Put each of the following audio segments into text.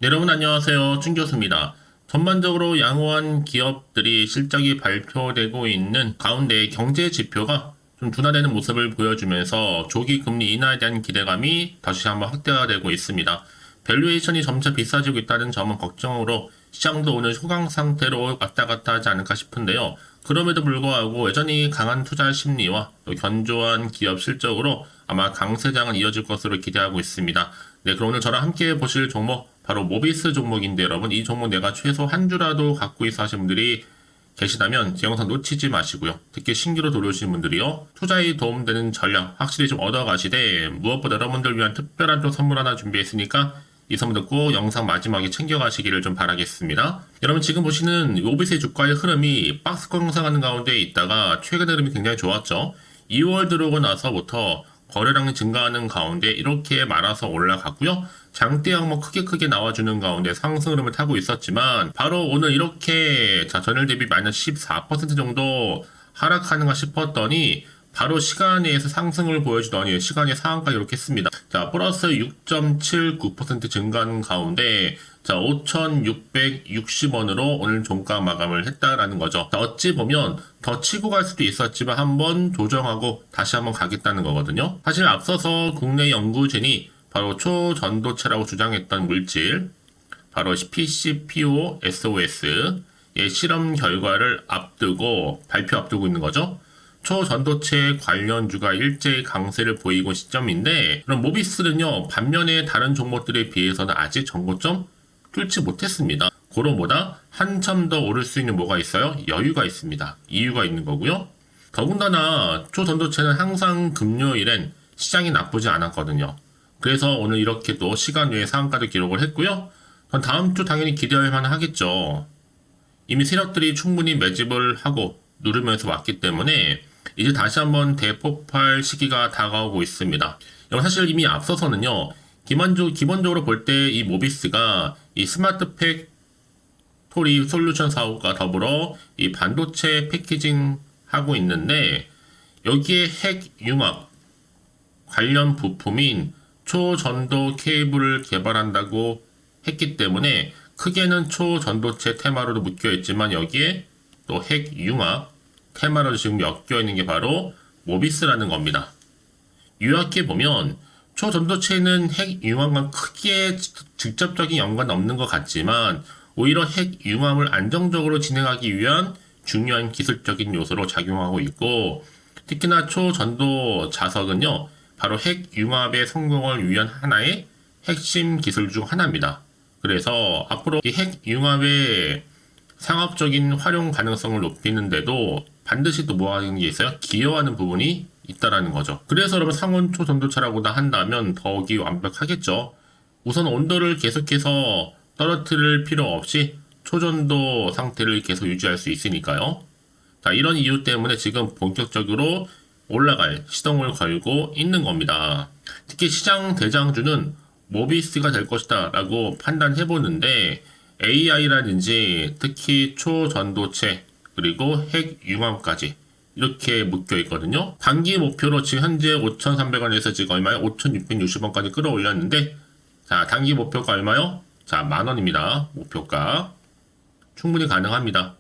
네, 여러분 안녕하세요. 춘 교수입니다. 전반적으로 양호한 기업들이 실적이 발표되고 있는 가운데 경제 지표가 좀 둔화되는 모습을 보여주면서 조기 금리 인하에 대한 기대감이 다시 한번 확대가 되고 있습니다. 밸류에이션이 점차 비싸지고 있다는 점은 걱정으로 시장도 오늘 소강 상태로 왔다 갔다 하지 않을까 싶은데요. 그럼에도 불구하고 여전히 강한 투자 심리와 또 견조한 기업 실적으로 아마 강세장은 이어질 것으로 기대하고 있습니다. 네, 그럼 오늘 저랑 함께 보실 종목 바로 모비스 종목인데 여러분 이 종목 내가 최소 한 주라도 갖고 있어 하시는 분들이 계시다면 제 영상 놓치지 마시고요. 특히 신규로 들어오신 분들이요. 투자에 도움되는 전략 확실히 좀 얻어가시되 무엇보다 여러분들 위한 특별한 또 선물 하나 준비했으니까 이 선물 듣고 영상 마지막에 챙겨가시기를 좀 바라겠습니다. 여러분 지금 보시는 모비스의 주가의 흐름이 박스권 형성하는 가운데 있다가 최근 흐름이 굉장히 좋았죠. 2월 들어오고 나서부터 거래량이 증가하는 가운데 이렇게 말아서 올라갔고요. 장대 항목 크게 나와주는 가운데 상승 흐름을 타고 있었지만 바로 오늘 이렇게 전일 대비 마이너스 14% 정도 하락하는가 싶었더니 바로 시간에서 상승을 보여주더니 시간의 상한가 이렇게 했습니다. 자, 플러스 6.79% 증가하는 가운데 자, 5,660원으로 오늘 종가 마감을 했다라는 거죠. 자, 어찌 보면 더 치고 갈 수도 있었지만 한번 조정하고 다시 한번 가겠다는 거거든요. 사실 앞서서 국내 연구진이 바로 초전도체라고 주장했던 물질, 바로 PCPO SOS의 실험 결과를 발표 앞두고 있는 거죠. 초전도체 관련주가 일제히 강세를 보이고 시점인데, 그럼 모비스는요, 반면에 다른 종목들에 비해서는 아직 전고점 뚫지 못했습니다. 고로보다 한참 더 오를 수 있는 뭐가 있어요? 여유가 있습니다. 이유가 있는 거고요. 더군다나 초전도체는 항상 금요일엔 시장이 나쁘지 않았거든요. 그래서 오늘 이렇게 또 시간 외에 상한가를 기록을 했고요. 다음 주 당연히 기대할 만하겠죠. 이미 세력들이 충분히 매집을 하고 누르면서 왔기 때문에 이제 다시 한번 대폭발 시기가 다가오고 있습니다. 사실 이미 앞서서는요. 기본적으로 볼 때 이 모비스가 이 스마트팩 토리 솔루션 사업과 더불어 이 반도체 패키징 하고 있는데 여기에 핵융합 관련 부품인 초전도 케이블을 개발한다고 했기 때문에 크게는 초전도체 테마로도 묶여있지만 여기에 또 핵융합 테마로 지금 엮여있는 게 바로 모비스라는 겁니다. 요약해 보면 초전도체는 핵융합과 크게 직접적인 연관은 없는 것 같지만 오히려 핵융합을 안정적으로 진행하기 위한 중요한 기술적인 요소로 작용하고 있고 특히나 초전도 자석은요. 바로 핵융합의 성공을 위한 하나의 핵심 기술 중 하나입니다. 그래서 앞으로 이 핵융합의 상업적인 활용 가능성을 높이는데도 반드시 또 뭐 하는 게 있어요? 기여하는 부분이 있다라는 거죠. 그래서 여러분 상온 초전도체라고 한다면 더욱이 완벽하겠죠. 우선 온도를 계속해서 떨어뜨릴 필요 없이 초전도 상태를 계속 유지할 수 있으니까요. 자, 이런 이유 때문에 지금 본격적으로 올라갈 시동을 걸고 있는 겁니다. 특히 시장 대장주는 모비스가 될 것이다 라고 판단해보는데 AI라든지 특히 초전도체 그리고 핵융합까지 이렇게 묶여 있거든요. 단기 목표로 지금 현재 5,300원에서 지금 얼마요? 5,660원까지 끌어올렸는데 자, 단기 목표가 얼마요? 자, 만원입니다. 목표가 충분히 가능합니다.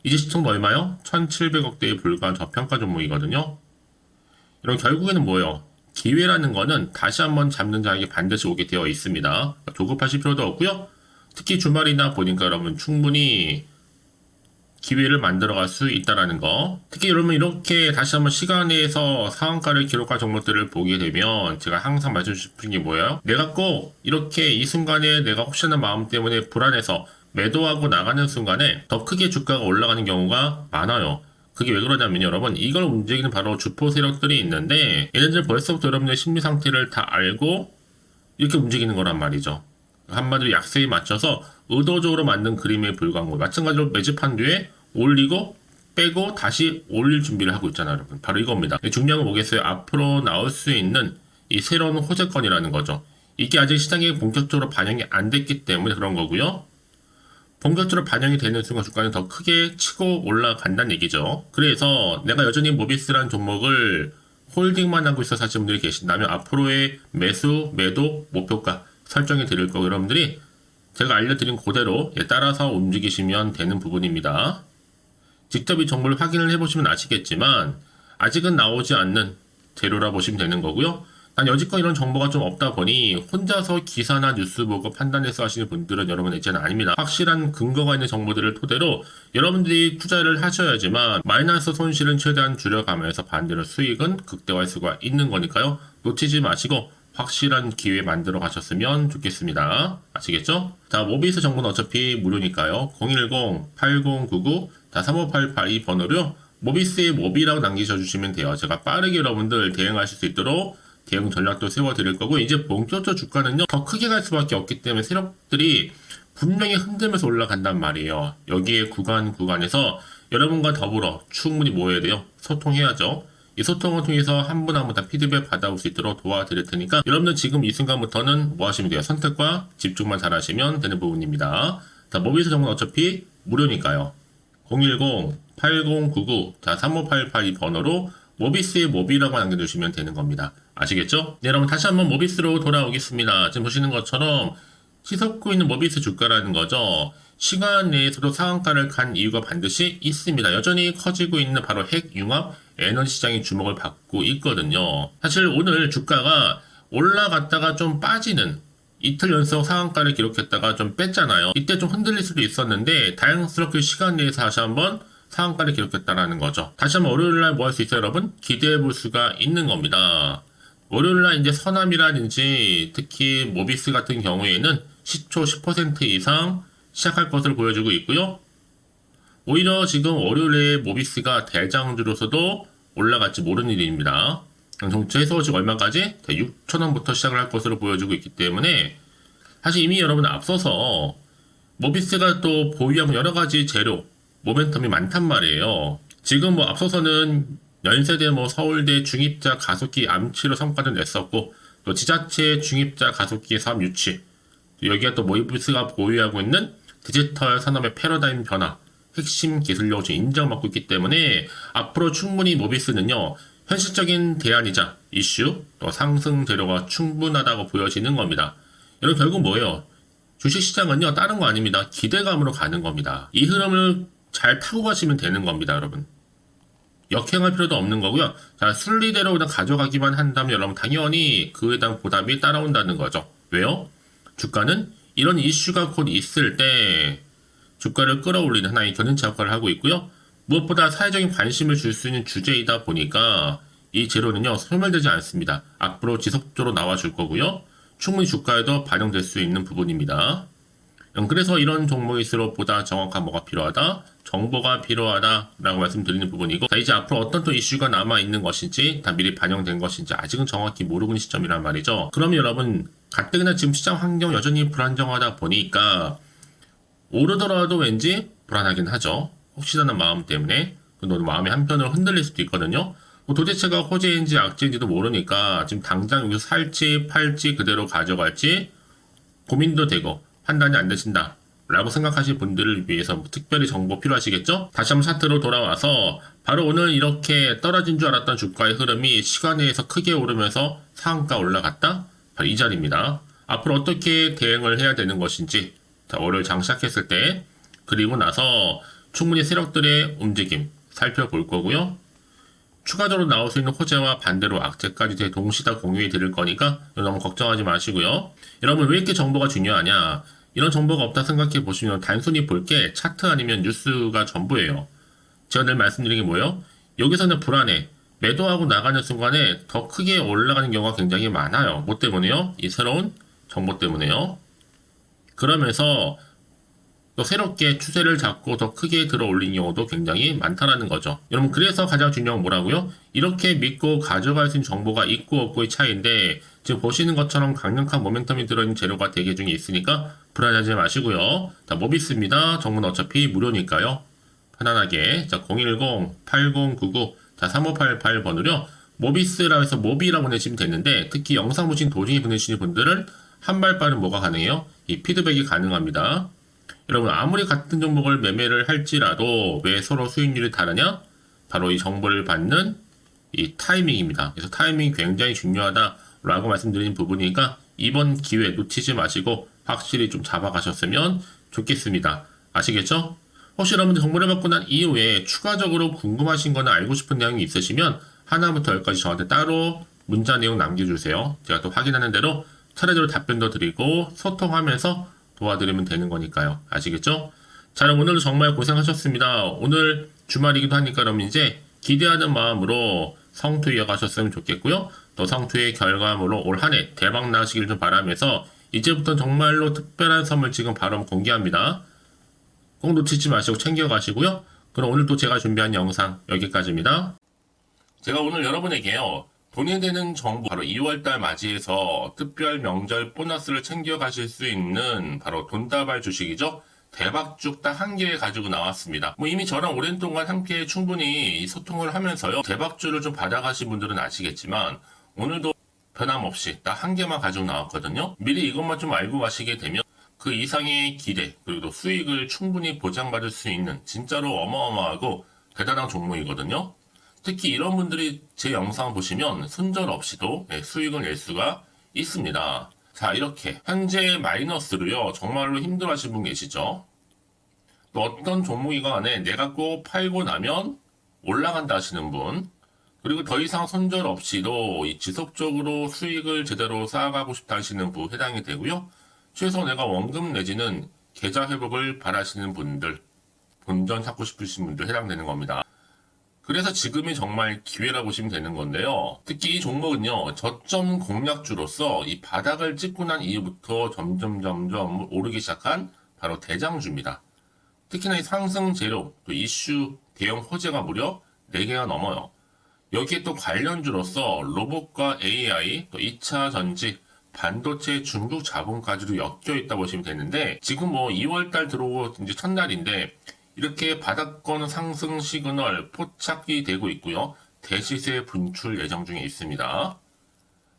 이제 시총도 얼마요? 1,700억대에 불과한 저평가 종목이거든요. 이런 결국에는 뭐예요? 기회라는 거는 다시 한번 잡는 자에게 반드시 오게 되어 있습니다. 조급하실 필요도 없고요. 특히 주말이나 보니까 여러분 충분히 기회를 만들어갈 수 있다라는 거. 특히 여러분 이렇게 다시 한번 시간에서 상한가를 기록한 종목들을 보게 되면 제가 항상 말씀 싶은 게 뭐예요? 내가 꼭 이렇게 이 순간에 내가 혹시나 마음 때문에 불안해서 매도하고 나가는 순간에 더 크게 주가가 올라가는 경우가 많아요. 그게 왜 그러냐면 여러분 이걸 움직이는 바로 주포 세력들이 있는데 얘네들 벌써부터 여러분의 심리 상태를 다 알고 이렇게 움직이는 거란 말이죠. 한마디로 약세에 맞춰서 의도적으로 만든 그림에 불과한 거. 마찬가지로 매집한 뒤에 올리고 빼고 다시 올릴 준비를 하고 있잖아요, 여러분. 바로 이겁니다. 중요한 건 뭐겠어요? 앞으로 나올 수 있는 이 새로운 호재권이라는 거죠. 이게 아직 시장에 본격적으로 반영이 안 됐기 때문에 그런 거고요. 본격적으로 반영이 되는 순간 주가는 더 크게 치고 올라간다는 얘기죠. 그래서 내가 여전히 모비스라는 종목을 홀딩만 하고 있어 사실 분들이 계신다면 앞으로의 매수, 매도, 목표가 설정해 드릴 거고 여러분들이 제가 알려드린 그대로 따라서 움직이시면 되는 부분입니다. 직접 이 정보를 확인을 해보시면 아시겠지만 아직은 나오지 않는 재료라 보시면 되는 거고요. 난 여지껏 이런 정보가 좀 없다 보니 혼자서 기사나 뉴스 보고 판단해서 하시는 분들은 여러분 이제는 아닙니다. 확실한 근거가 있는 정보들을 토대로 여러분들이 투자를 하셔야지만 마이너스 손실은 최대한 줄여가면서 반대로 수익은 극대화할 수가 있는 거니까요. 놓치지 마시고 확실한 기회 만들어 가셨으면 좋겠습니다. 아시겠죠? 자, 모비스 정보는 어차피 무료니까요. 010-8099-3588 번호로요. 모비스의 모비라고 남기셔주시면 돼요. 제가 빠르게 여러분들 대응하실 수 있도록 대응 전략도 세워드릴 거고, 이제 본격적 주가는요, 더 크게 갈 수밖에 없기 때문에 세력들이 분명히 흔들면서 올라간단 말이에요. 여기에 구간에서 여러분과 더불어 충분히 모여야 돼요. 소통해야죠. 이 소통을 통해서 한 분 한 분 다 피드백 받아올 수 있도록 도와드릴 테니까 여러분들 지금 이 순간부터는 뭐 하시면 돼요? 선택과 집중만 잘하시면 되는 부분입니다. 자, 모비스 정보는 어차피 무료니까요. 010-8099-3588 이 번호로 모비스의 모비라고 남겨주시면 되는 겁니다. 아시겠죠? 네, 여러분 다시 한번 모비스로 돌아오겠습니다. 지금 보시는 것처럼 치솟고 있는 모비스 주가라는 거죠. 시간 내에서도 상한가를 간 이유가 반드시 있습니다. 여전히 커지고 있는 바로 핵융합 에너지 시장이 주목을 받고 있거든요. 사실 오늘 주가가 올라갔다가 좀 빠지는 이틀 연속 상한가를 기록했다가 좀 뺐잖아요. 이때 좀 흔들릴 수도 있었는데 다양스럽게 시간 내에서 다시 한번 상한가를 기록했다라는 거죠. 다시 한번 월요일날 뭐 할 수 있어요, 여러분? 기대해 볼 수가 있는 겁니다. 월요일날 이제 서남이라든지 특히 모비스 같은 경우에는 시초 10% 이상 시작할 것을 보여주고 있고요. 오히려 지금 월요일에 모비스가 대장주로서도 올라갈지 모르는 일입니다. 최소 지금 얼마까지? 6,000원부터 시작을 할 것으로 보여주고 있기 때문에 사실 이미 여러분 앞서서 모비스가 또 보유하고 여러 가지 재료, 모멘텀이 많단 말이에요. 지금 뭐 앞서서는 연세대 서울대 중입자 가속기 암치로 성과를 냈었고, 또 지자체 중입자 가속기 사업 유치, 여기가 또 모비스가 보유하고 있는 디지털 산업의 패러다임 변화, 핵심 기술력을 인정받고 있기 때문에 앞으로 충분히 모비스는요, 현실적인 대안이자 이슈, 또 상승 재료가 충분하다고 보여지는 겁니다. 여러분 결국 뭐예요? 주식시장은요, 다른 거 아닙니다. 기대감으로 가는 겁니다. 이 흐름을 잘 타고 가시면 되는 겁니다, 여러분. 역행할 필요도 없는 거고요. 자, 순리대로 그냥 가져가기만 한다면 여러분 당연히 그에 대한 보답이 따라온다는 거죠. 왜요? 주가는 이런 이슈가 곧 있을 때 주가를 끌어올리는 하나의 견인차 역할을 하고 있고요. 무엇보다 사회적인 관심을 줄 수 있는 주제이다 보니까 이 재료는요, 소멸되지 않습니다. 앞으로 지속적으로 나와줄 거고요. 충분히 주가에도 반영될 수 있는 부분입니다. 그래서 이런 종목일수록 보다 정확한 뭐가 필요하다, 정보가 필요하다라고 말씀드리는 부분이고, 자, 이제 앞으로 어떤 또 이슈가 남아있는 것인지, 다 미리 반영된 것인지 아직은 정확히 모르고 있는 시점이란 말이죠. 그러면 여러분 가뜩이나 지금 시장 환경 여전히 불안정하다 보니까 오르더라도 왠지 불안하긴 하죠. 혹시라는 마음 때문에 마음의 한편으로 흔들릴 수도 있거든요. 도대체가 호재인지 악재인지도 모르니까 지금 당장 여기서 살지 팔지 그대로 가져갈지 고민도 되고 판단이 안 되신다 라고 생각하실 분들을 위해서 특별히 정보 필요하시겠죠? 다시 한번 차트로 돌아와서 바로 오늘 이렇게 떨어진 줄 알았던 주가의 흐름이 시간 내에서 크게 오르면서 상한가 올라갔다? 바로 이 자리입니다. 앞으로 어떻게 대응을 해야 되는 것인지, 자, 월요일 장 시작했을 때, 그리고 나서 충분히 세력들의 움직임 살펴볼 거고요. 추가적으로 나올 수 있는 호재와 반대로 악재까지 동시다 공유해 드릴 거니까 너무 걱정하지 마시고요. 여러분 왜 이렇게 정보가 중요하냐? 이런 정보가 없다 생각해 보시면 단순히 볼 게 차트 아니면 뉴스가 전부예요. 제가 늘 말씀드린 게 뭐예요? 여기서는 불안해. 매도하고 나가는 순간에 더 크게 올라가는 경우가 굉장히 많아요. 뭐 때문에요? 이 새로운 정보 때문에요. 그러면서 또 새롭게 추세를 잡고 더 크게 들어 올린 경우도 굉장히 많다라는 거죠. 여러분 그래서 가장 중요한 건 뭐라고요? 이렇게 믿고 가져갈 수 있는 정보가 있고 없고의 차이인데, 지금 보시는 것처럼 강력한 모멘텀이 들어있는 재료가 대개 중에 있으니까 불안하지 마시고요. 자, 모비스입니다. 정보는 어차피 무료니까요. 편안하게, 자, 010-8099-3588 번호요. 모비스라고 해서 모비라고 보내시면 되는데, 특히 영상 보신 도중에 보내주시는 분들은 한 발 빠른 뭐가 가능해요? 이 피드백이 가능합니다. 여러분 아무리 같은 종목을 매매를 할지라도 왜 서로 수익률이 다르냐? 바로 이 정보를 받는 이 타이밍입니다. 그래서 타이밍이 굉장히 중요하다라고 말씀드린 부분이니까 이번 기회 놓치지 마시고 확실히 좀 잡아가셨으면 좋겠습니다. 아시겠죠? 혹시 여러분들 정보를 받고 난 이후에 추가적으로 궁금하신 거나 알고 싶은 내용이 있으시면 하나부터 열까지 저한테 따로 문자 내용 남겨주세요. 제가 또 확인하는 대로 차례대로 답변도 드리고 소통하면서 도와드리면 되는 거니까요. 아시겠죠? 자, 그럼 오늘도 정말 고생하셨습니다. 오늘 주말이기도 하니까 그럼 이제 기대하는 마음으로 성투 이어가셨으면 좋겠고요. 또 성투의 결과물로 올 한 해 대박 나시길 좀 바라면서 이제부터는 정말로 특별한 선물 지금 바로 공개합니다. 꼭 놓치지 마시고 챙겨가시고요. 그럼 오늘 또 제가 준비한 영상 여기까지입니다. 제가 오늘 여러분에게요. 돈이 되는 정보 바로 2월달 맞이해서 특별 명절 보너스를 챙겨가실 수 있는 바로 돈다발 주식이죠. 대박죽 딱 한 개 가지고 나왔습니다. 뭐 이미 저랑 오랜 동안 함께 충분히 소통을 하면서요. 대박주를 좀 받아가신 분들은 아시겠지만 오늘도 변함없이 딱 한 개만 가지고 나왔거든요. 미리 이것만 좀 알고 가시게 되면 그 이상의 기대 그리고 또 수익을 충분히 보장받을 수 있는 진짜로 어마어마하고 대단한 종목이거든요. 특히 이런 분들이 제 영상 보시면 손절없이도 수익을 낼 수가 있습니다. 자, 이렇게 현재 마이너스로요. 정말로 힘들어하시는 분 계시죠? 또 어떤 종목이건 간에 내가 꼭 팔고 나면 올라간다 하시는 분, 그리고 더 이상 손절 없이도 지속적으로 수익을 제대로 쌓아가고 싶다 하시는 분 해당이 되고요. 최소 내가 원금 내지는 계좌 회복을 바라시는 분들, 본전 찾고 싶으신 분들 해당되는 겁니다. 그래서 지금이 정말 기회라고 보시면 되는 건데요. 특히 이 종목은요, 저점 공략주로서 이 바닥을 찍고 난 이후부터 점점 오르기 시작한 바로 대장주입니다. 특히나 이 상승 재료, 또 이슈, 대형 호재가 무려 4개가 넘어요. 여기에 또 관련주로서 로봇과 AI, 또 2차 전지, 반도체 중국 자본까지도 엮여 있다 보시면 되는데, 지금 뭐 2월달 들어오고 이제 첫날인데, 이렇게 바닥권 상승 시그널 포착이 되고 있고요. 대시세 분출 예정 중에 있습니다.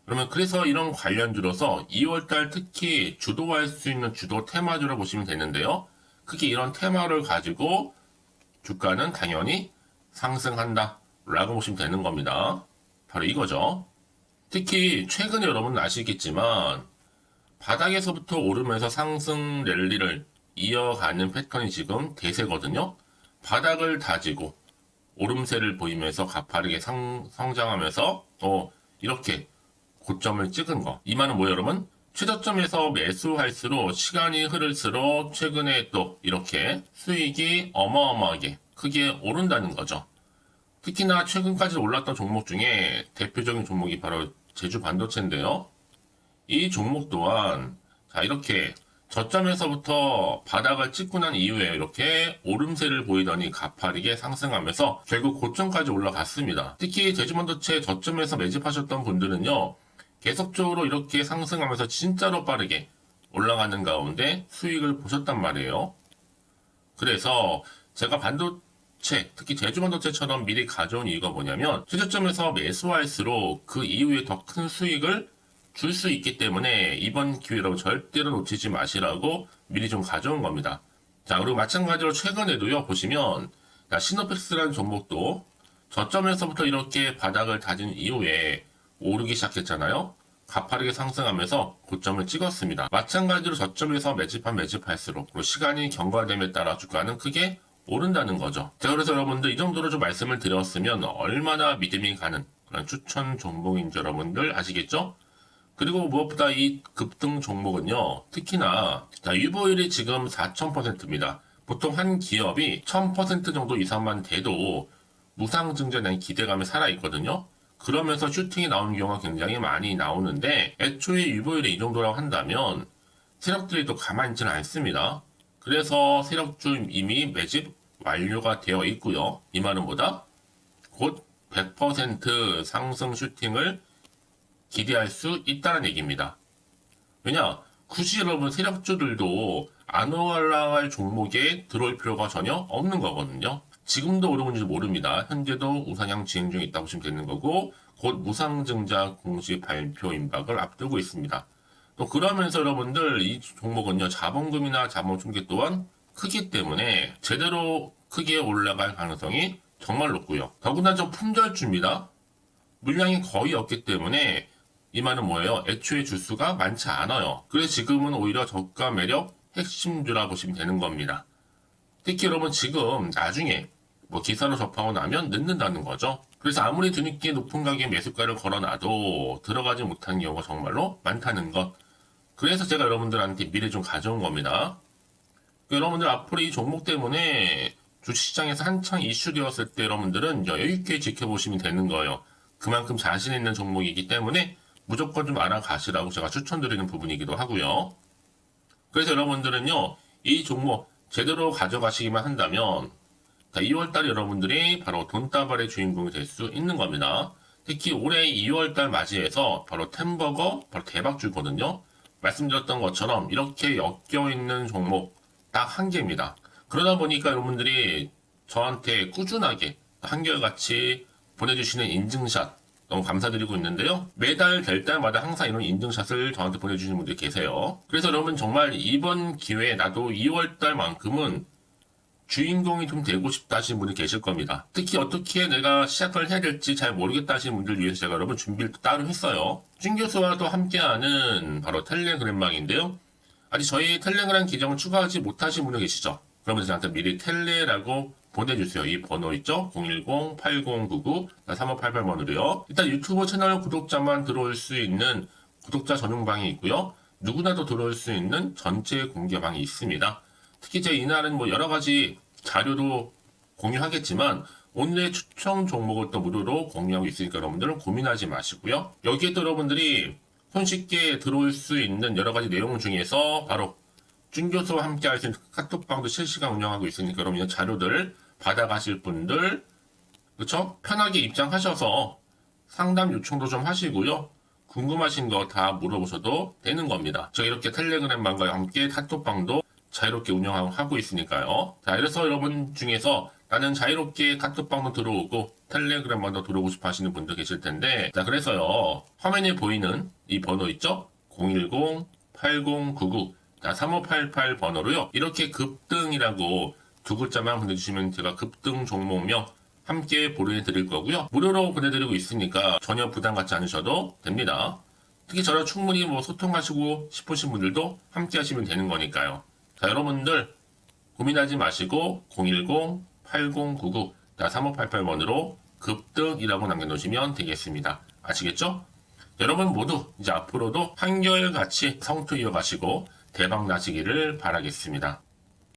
그러면 그래서 이런 관련주로서 2월달 특히 주도할 수 있는 주도 테마주로 보시면 되는데요. 크게 이런 테마를 가지고 주가는 당연히 상승한다 라고 보시면 되는 겁니다. 바로 이거죠. 특히 최근에 여러분 아시겠지만 바닥에서부터 오르면서 상승 랠리를 이어가는 패턴이 지금 대세거든요. 바닥을 다지고 오름세를 보이면서 가파르게 성장하면서 이렇게 고점을 찍은 거. 이 말은 뭐예요, 여러분? 최저점에서 매수할수록 시간이 흐를수록 최근에 또 이렇게 수익이 어마어마하게 크게 오른다는 거죠. 특히나 최근까지 올랐던 종목 중에 대표적인 종목이 바로 제주 반도체인데요. 이 종목 또한 자 이렇게 저점에서부터 바닥을 찍고 난 이후에 이렇게 오름세를 보이더니 가파르게 상승하면서 결국 고점까지 올라갔습니다. 특히 제주반도체 저점에서 매집하셨던 분들은요. 계속적으로 이렇게 상승하면서 진짜로 빠르게 올라가는 가운데 수익을 보셨단 말이에요. 그래서 제가 반도체, 특히 제주반도체처럼 미리 가져온 이유가 뭐냐면 최저점에서 매수할수록 그 이후에 더 큰 수익을 줄 수 있기 때문에 이번 기회로 절대로 놓치지 마시라고 미리 좀 가져온 겁니다. 자, 그리고 마찬가지로 최근에도요, 보시면 시노펙스라는 종목도 저점에서부터 이렇게 바닥을 다진 이후에 오르기 시작했잖아요. 가파르게 상승하면서 고점을 찍었습니다. 마찬가지로 저점에서 매집할수록 그리고 시간이 경과됨에 따라 주가는 크게 오른다는 거죠. 자, 그래서 여러분들 이 정도로 좀 말씀을 드렸으면 얼마나 믿음이 가는 그런 추천 종목인지 여러분들 아시겠죠? 그리고 무엇보다 이 급등 종목은요, 특히나 유보율이 지금 4000%입니다. 보통 한 기업이 1000% 정도 이상만 돼도 무상증자에 대한 기대감이 살아있거든요. 그러면서 슈팅이 나오는 경우가 굉장히 많이 나오는데 애초에 유보율이 이 정도라고 한다면 세력들이 또 가만히 있지는 않습니다. 그래서 세력주 이미 매집 완료가 되어 있고요. 이 말은 뭐다? 곧 100% 상승 슈팅을 기대할 수 있다는 얘기입니다. 왜냐? 굳이 여러분 세력주들도 안 올라갈 종목에 들어올 필요가 전혀 없는 거거든요. 지금도 오르는지 모릅니다. 현재도 우상향 진행 중에 있다고 보시면 되는 거고 곧 무상증자 공시 발표 임박을 앞두고 있습니다. 또 그러면서 여러분들 이 종목은요 자본금이나 자본 충격 또한 크기 때문에 제대로 크게 올라갈 가능성이 정말 높고요. 더군다나 좀 품절주입니다. 물량이 거의 없기 때문에 이 말은 뭐예요? 애초에 주수가 많지 않아요. 그래서 지금은 오히려 저가 매력 핵심주라 보시면 되는 겁니다. 특히 여러분 지금 나중에 뭐 기사로 접하고 나면 늦는다는 거죠. 그래서 아무리 뒤늦게 높은 가격에 매수가를 걸어놔도 들어가지 못하는 경우가 정말로 많다는 것. 그래서 제가 여러분들한테 미리 좀 가져온 겁니다. 여러분들 앞으로 이 종목 때문에 주식시장에서 한창 이슈되었을 때 여러분들은 여유있게 지켜보시면 되는 거예요. 그만큼 자신 있는 종목이기 때문에 무조건 좀 알아가시라고 제가 추천드리는 부분이기도 하고요. 그래서 여러분들은요, 이 종목 제대로 가져가시기만 한다면 2월달 여러분들이 바로 돈다발의 주인공이 될 수 있는 겁니다. 특히 올해 2월달 맞이해서 바로 템버거 바로 대박주거든요. 말씀드렸던 것처럼 이렇게 엮여있는 종목 딱 한 개입니다. 그러다 보니까 여러분들이 저한테 꾸준하게 한결같이 보내주시는 인증샷 너무 감사드리고 있는데요. 매달 될 때마다 항상 이런 인증샷을 저한테 보내주시는 분들이 계세요. 그래서 여러분 정말 이번 기회에 나도 2월달만큼은 주인공이 좀 되고 싶다 하시는 분이 계실 겁니다. 특히 어떻게 내가 시작을 해야 될지 잘 모르겠다 하시는 분들 위해서 제가 여러분 준비를 따로 했어요. 준 교수와도 함께하는 바로 텔레그램망인데요. 아직 저희 텔레그램 계정을 추가하지 못하신 분들 계시죠? 그러면 저한테 미리 텔레라고 보내주세요. 이 번호 있죠? 010-8099-3588번으로요. 일단 유튜브 채널 구독자만 들어올 수 있는 구독자 전용방이 있고요. 누구나도 들어올 수 있는 전체 공개방이 있습니다. 특히 제 이날은 뭐 여러 가지 자료도 공유하겠지만 오늘의 추천 종목을 또 무료로 공유하고 있으니까 여러분들은 고민하지 마시고요. 여기에 또 여러분들이 손쉽게 들어올 수 있는 여러 가지 내용 중에서 바로 준교수와 함께 할 수 있는 카톡방도 실시간 운영하고 있으니까 여러분 이 자료들 받아가실 분들 그쵸? 편하게 입장하셔서 상담 요청도 좀 하시고요. 궁금하신 거 다 물어보셔도 되는 겁니다. 저 이렇게 텔레그램방과 함께 카톡방도 자유롭게 운영하고 있으니까요. 자, 이래서 여러분 중에서 나는 자유롭게 카톡방도 들어오고 텔레그램방도 들어오고 싶어 하시는 분들 계실 텐데, 자, 그래서요, 화면에 보이는 이 번호 있죠? 010-8099, 자, 3588 번호로요, 이렇게 급등이라고 두 글자만 보내주시면 제가 급등 종목명 함께 보내드릴 거고요. 무료로 보내드리고 있으니까 전혀 부담 갖지 않으셔도 됩니다. 특히 저랑 충분히 뭐 소통하시고 싶으신 분들도 함께 하시면 되는 거니까요. 자, 여러분들 고민하지 마시고 010-8099-3588번으로 급등이라고 남겨놓으시면 되겠습니다. 아시겠죠? 여러분 모두 이제 앞으로도 한결같이 성투 이어가시고 대박 나시기를 바라겠습니다.